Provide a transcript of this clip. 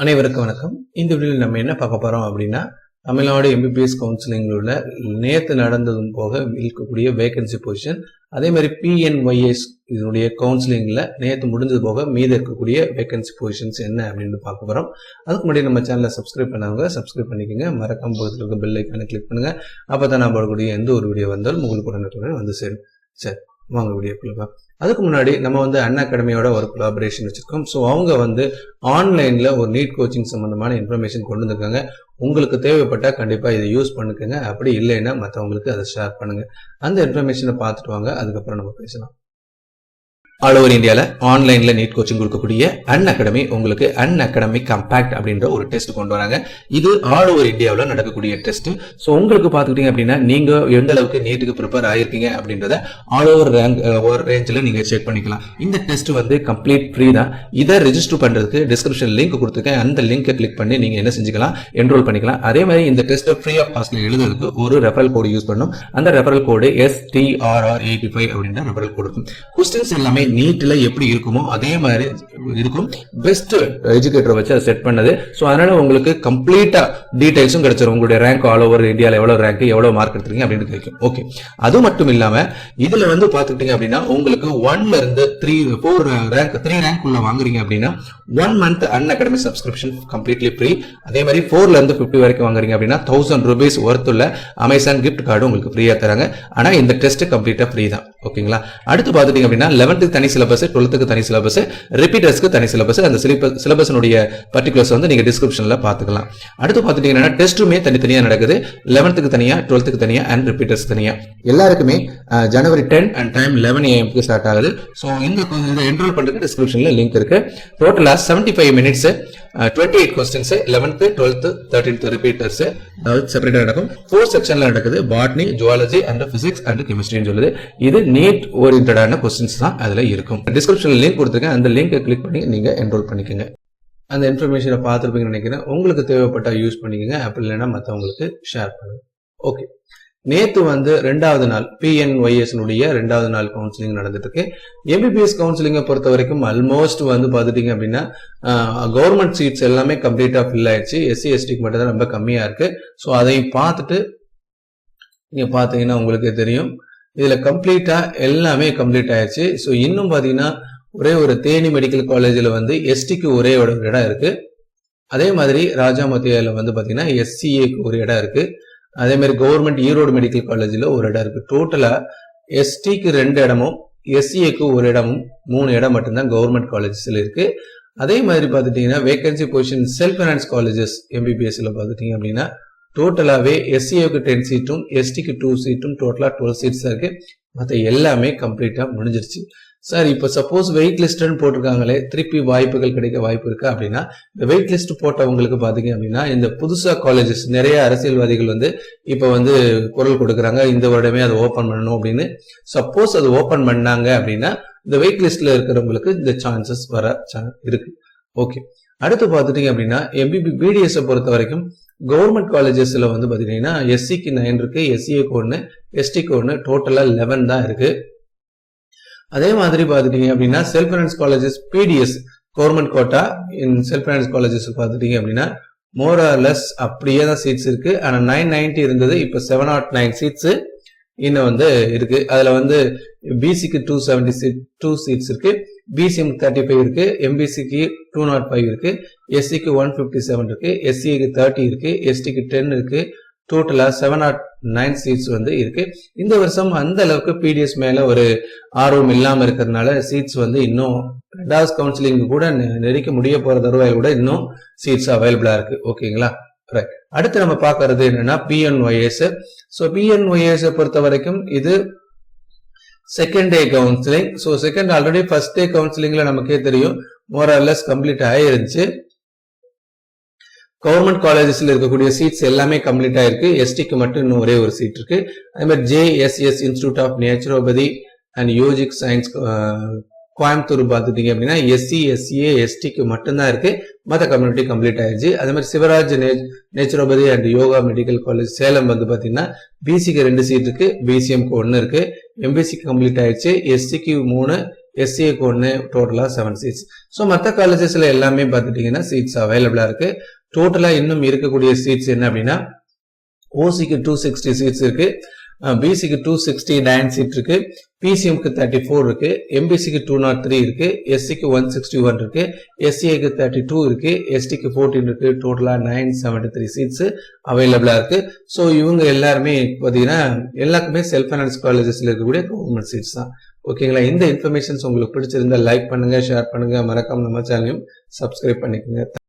அனைவருக்கும் வணக்கம். இந்த வீடியோவில் நம்ம என்ன பார்க்க போறோம் அப்படின்னா, தமிழ்நாடு எம்பிபிஎஸ் கவுன்சிலிங்கில் உள்ள நேற்று நடந்ததும் போக இருக்கக்கூடிய வேகன்சி பொசிஷன், அதே மாதிரி பிஎன்ஒய்எஸ் இதனுடைய கவுன்சிலிங்ல நேற்று முடிஞ்சது போக மீது இருக்கக்கூடிய வேகன்சி பொசிஷன்ஸ் என்ன அப்படின்னு பார்க்க போறோம். அதுக்கு முன்னாடி நம்ம சேனலை சப்ஸ்கிரைப் பண்ணவங்க சப்ஸ்கிரைப் பண்ணிக்கோங்க. மறக்காம பக்கத்தில் இருக்க பெல் ஐக்கானை கிளிக் பண்ணுங்க. அப்பதான் நான் போடக்கூடிய எந்த ஒரு வீடியோ வந்தாலும் உங்களுக்கு உடனுக்குடன் வந்து சேரும். சரி, வாங்க வீடியோக்குள்ள. அதுக்கு முன்னாடி நம்ம வந்து அன் அகாடமியோட ஒரு கொலாபரேஷன் வச்சிருக்கோம். ஸோ அவங்க வந்து ஆன்லைன்ல ஒரு நீட் கோச்சிங் சம்பந்தமான இன்ஃபர்மேஷன் கொண்டு வந்திருக்காங்க. உங்களுக்கு தேவைப்பட்டா கண்டிப்பா இதை யூஸ் பண்ணுங்க. அப்படி இல்லைன்னா மற்றவங்களுக்கு அதை ஷேர் பண்ணுங்க. அந்த இன்ஃபர்மேஷனை பார்த்துட்டு வாங்க, அதுக்கப்புறம் நம்ம பேசலாம். ஆல் ஓவர் இந்தியாவில் ஆன்லைன்ல நீட் கோச்சிங் கொடுக்கக்கூடிய அன் அகாடமி உங்களுக்கு அன் அகாடமிக் கம்பேக்ட் அப்படின்ற ஒரு டெஸ்ட் கொண்டு வராங்க. இது ஆல் ஓவர் இந்தியாவில் நடக்கக்கூடிய டெஸ்ட். ஸோ உங்களுக்கு பார்த்துக்கிட்டீங்க அப்படின்னா நீங்க எந்த அளவுக்கு நீட்டுக்கு ப்ரிப்பேர் ஆயிருக்கீங்க அப்படின்றத ஆல் ஓவர் ரேஞ்சில் நீங்க செக் பண்ணிக்கலாம். இந்த டெஸ்ட் வந்து கம்ப்ளீட் ஃப்ரீ தான். இதை ரெஜிஸ்டர் பண்றதுக்கு டிஸ்கிரிப்ஷன் லிங்க் கொடுத்துருக்கேன். அந்த லிங்கை கிளிக் பண்ணி நீங்க என்ன செஞ்சுக்கலாம், என்ரோல் பண்ணிக்கலாம். அதே மாதிரி இந்த டெஸ்ட் ஃப்ரீ ஆஃப் காஸ்ட்ல எழுதுறதுக்கு ஒரு ரெஃபரல் கோடு யூஸ் பண்ணணும். அந்த ரெஃபரல் கோடு STRR85 அப்படின்ற ரெஃபரல் கோடு இருக்கும். கொஸ்டின்ஸ் எல்லாமே நீட்ல எப்படி இருக்குமோ அதே மாதிரி இருக்கும். பெஸ்ட் எஜுகேட்டரை வச்சு அதை செட் பண்ணது. ஸோ அதனால உங்களுக்கு கம்ப்ளீட்டா டீடைல்ஸும் கிடைச்சிடும். உங்களுடைய ரேங்க் ஆல் ஓவர் இந்தியாவில் எவ்வளவு ரேங்க், எவ்வளவு மார்க் எடுத்துருக்கீங்க அப்படின்னு கிடைக்கும். ஓகே, அது மட்டும் இல்லாம இதுல வந்து பாத்துக்கிட்டீங்க அப்படின்னா உங்களுக்கு 1ல இருந்து 3 ரேங்க் உள்ள வாங்குறீங்க அப்படின்னா 1 month an academy subscription completely free. அதே மாதிரி 4ல இருந்து 50 வரைக்கும் வாங்குறீங்க அப்படின்னா 1000 rupees ஒர்த் உள்ள அமேசான் கிஃப்ட் கார்டு உங்களுக்கு ஃப்ரீயா தராங்க. ஆனா இந்த டெஸ்ட் கம்ப்ளீட்டா ஃப்ரீ தான். ஓகேங்களா? அடுத்து பாத்துட்டீங்க அப்படின்னா 11th தனி சிலபஸ், 12th தனி சிலபஸ், ரிப்பீட்டர்ஸ்க்கு தனி சிலபஸ். அந்த சிலபஸ்னுடைய பர்டிகுலர்ஸ் வந்து நீங்க டிஸ்கிரிப்ஷன்ல பாத்துக்கலாம். அடுத்து பாத்துட்டீங்கன்னா டெஸ்ட்டுமே தனித்தனியா நடக்குது. 11th தனியா, 12th தனியா அண்ட் ரிப்பீட்டர்ஸ் தனியா. எல்லாருக்குமே ஜனவரி 10 அண்ட் டைம் 11 AM ஸ்டார்ட் ஆகுது. ஸோ இந்த என்ரோல் பண்றதுக்கு டிஸ்கிரிப்ஷன்ல லிங்க் இருக்கு. டோட்டலா 75 minutes, 28 questions, 11th, 12th, 13th repeaters செப்பரேட்டா நடக்கும். 4 செக்ஷன்ல நடக்குது. Botany, zoology and physics and கெமிஸ்ட்ரின்னு சொல்லுது. இது நீட் ஓரியன்டான கொஸ்டின்ஸ் தான் அதுல இருக்கும். டிஸ்கிரிப்ஷன்ல லிங்க் கொடுத்துருக்கேன். அந்த லிங்கை கிளிக் பண்ணி நீங்க என்ரோல் பண்ணிக்கோங்க. அந்த இன்ஃபர்மேஷனை பார்த்துருப்பீங்கன்னு நினைக்கிறேன். உங்களுக்கு தேவைப்பட்டா யூஸ் பண்ணிக்கோங்க. அப்படி இல்லைன்னா மற்றவங்களுக்கு ஷேர் பண்ணுங்க. ஓகே, நேத்து வந்து 2வது நாள் பிஎன்ஒய்எஸ் 2வது நாள் கவுன்சிலிங் நடந்துட்டு இருக்கு. எம்பிபிஎஸ் கவுன்சிலிங்கை பொறுத்த வரைக்கும் ஆல்மோஸ்ட் வந்து பாத்துட்டீங்க அப்படின்னா கவர்மெண்ட் சீட்ஸ் எல்லாமே கம்ப்ளீட்டா ஃபில் ஆயிடுச்சு. SC STக்கு மட்டும் தான் ரொம்ப கம்மியா இருக்கு. ஸோ அதையும் பார்த்துட்டு நீங்க பாத்தீங்கன்னா உங்களுக்கு தெரியும் இதுல கம்ப்ளீட்டா எல்லாமே கம்ப்ளீட் ஆயிடுச்சு. ஸோ இன்னும் பாத்தீங்கன்னா ஒரே ஒரு தேனி மெடிக்கல் காலேஜில் வந்து STக்கு ஒரே ஒரு இடம் இருக்கு. அதே மாதிரி ராஜாமத்தியால வந்து பாத்தீங்கன்னா SCAக்கு ஒரு இடம் இருக்கு. அதே மாதிரி கவர்மெண்ட் ஈரோடு மெடிக்கல் காலேஜில் ஒரு இடம் இருக்கு. டோட்டலா STக்கு 2 இடமும் SCAக்கு ஒரு இடமும் 3 இடம் மட்டும்தான் கவர்மெண்ட் காலேஜஸ்ல இருக்கு. அதே மாதிரி பாத்துட்டீங்கன்னா vacancy position self finance colleges எம்பிபிஎஸ்ல பாத்துட்டீங்க அப்படின்னா டோட்டலாவே SCAக்கு 10 சீட்டும் STக்கு 2 சீட்டும் டோட்டலா 12 சீட்ஸ் இருக்கு. மற்ற எல்லாமே கம்ப்ளீட்டா முடிஞ்சிருச்சு. சார் இப்ப சப்போஸ் வெயிட் லிஸ்ட்னு போட்டிருக்காங்களே, திருப்பி வாய்ப்புகள் கிடைக்க வாய்ப்பு இருக்கா அப்படின்னா, இந்த வெயிட் லிஸ்ட் போட்டவங்களுக்கு பாத்தீங்க அப்படின்னா இந்த புதுசா காலேஜஸ் நிறைய அரசியல்வாதிகள் வந்து இப்ப வந்து குரல் கொடுக்குறாங்க, இந்த வருடமே அதை ஓபன் பண்ணணும் அப்படின்னு. சப்போஸ் அது ஓபன் பண்ணாங்க அப்படின்னா இந்த வெயிட் லிஸ்ட்ல இருக்கிறவங்களுக்கு இந்த சான்சஸ் வர இருக்கு. ஓகே, அடுத்து பாத்துட்டீங்க அப்படின்னா BDS பொறுத்த வரைக்கும் கவர்மெண்ட் காலேஜஸ்ல வந்து பாத்தீங்கன்னா SCக்கு 9 இருக்கு, SCAக்கு 1, STக்கு 1, டோட்டலா 11 தான் இருக்கு. அதே மாதிரி பாத்துட்டீங்க அப்படின்னா self finance colleges PDS government quota in self finance colleges பாத்துட்டீங்க அப்படின்னா மோர் ஆர் லெஸ் அப்படியே தான் சீட்ஸ் இருக்கு. ஆனா 990 இருந்தது, இப்ப 709 சீட்ஸ் இன்னும் வந்து இருக்கு. அதுல வந்து BCக்கு 272 சீட்ஸ் இருக்கு, BCM 35 இருக்கு, MBCக்கு 205 இருக்கு, SCக்கு 157 இருக்கு, SCAக்கு 30 இருக்கு, STக்கு 10 இருக்கு. டோட்டலா 709 சீட்ஸ் வந்து இருக்கு. இந்த வருஷம் அந்த அளவுக்கு PDS மேல ஒரு ஆர்வம் இல்லாம இருக்கிறதுனால சீட்ஸ் வந்து இன்னும் 2வது கவுன்சிலிங் கூட நெருக்க முடிய போற தருவாயில் கூட இன்னும் சீட்ஸ் அவைலபிளா இருக்கு. ஓகேங்களா? ரைட், அடுத்து நம்ம பாக்குறது என்னன்னா PNYS. ஸோ PNYS பொறுத்த வரைக்கும் இது second day counselling. So second already first day கவுன்சிலிங்ல நமக்கே தெரியும் மோர் ஆர் லெஸ் கம்ப்ளீட் ஆயிருந்துச்சு. கவர்மெண்ட் காலேஜஸ்ல இருக்கக்கூடிய சீட்ஸ் எல்லாமே கம்ப்ளீட் ஆயிருக்கு. STக்கு மட்டும் இன்னும் ஒரே ஒரு சீட் இருக்கு. அதே மாதிரி JSS institute of naturopathy and yogic science Coimbatore பாத்துட்டீங்க அப்படின்னா SC SCA STக்கு மட்டும்தான் இருக்கு. மற்ற கம்யூனிட்டி கம்ப்ளீட் ஆயிடுச்சு. அதே மாதிரி Sivaraj naturopathy and yoga medical college Salem வந்து பாத்தீங்கன்னா BCக்கு 2 சீட் இருக்கு, BCMக்கு 1 இருக்கு, MBCக்கு கம்ப்ளீட் ஆயிடுச்சு, SCக்கு 3, எஸ்சிஏக்கு 1 டோட்டலாக 7 சீட்ஸ். ஸோ மற்ற காலேஜஸ்ல எல்லாமே பார்த்துட்டிங்கன்னா சீட்ஸ் அவைலபிளாக இருக்கு. டோட்டலாக இன்னும் இருக்கக்கூடிய சீட்ஸ் என்ன அப்படின்னா ஓசிக்கு 260 சீட்ஸ் இருக்கு, பிசிக்கு 269 சீட் இருக்கு, பிசிஎம்க்கு 34 இருக்கு, எம்பிசிக்கு 203 இருக்கு, எஸ்சிக்கு 161 இருக்கு, எஸ்சிஏக்கு 32 இருக்கு, எஸ்டிக்கு 14 இருக்கு. டோட்டலா 973 சீட்ஸ் அவைலபிளா இருக்கு. ஸோ இவங்க எல்லாருமே பார்த்தீங்கன்னா எல்லாருக்குமே செல்ஃப் ஃபைனான்ஸ் காலேஜஸ்ல இருக்கக்கூடிய கவர்மெண்ட் சீட்ஸ் தான். ஓகேங்களா? இந்த இன்ஃபர்மேஷன்ஸ் உங்களுக்கு பிடிச்சிருந்தா லைக் பண்ணுங்க, ஷேர் பண்ணுங்க, மறக்காம நம்ம சேனலையும் சப்ஸ்கிரைப் பண்ணிக்கோங்க.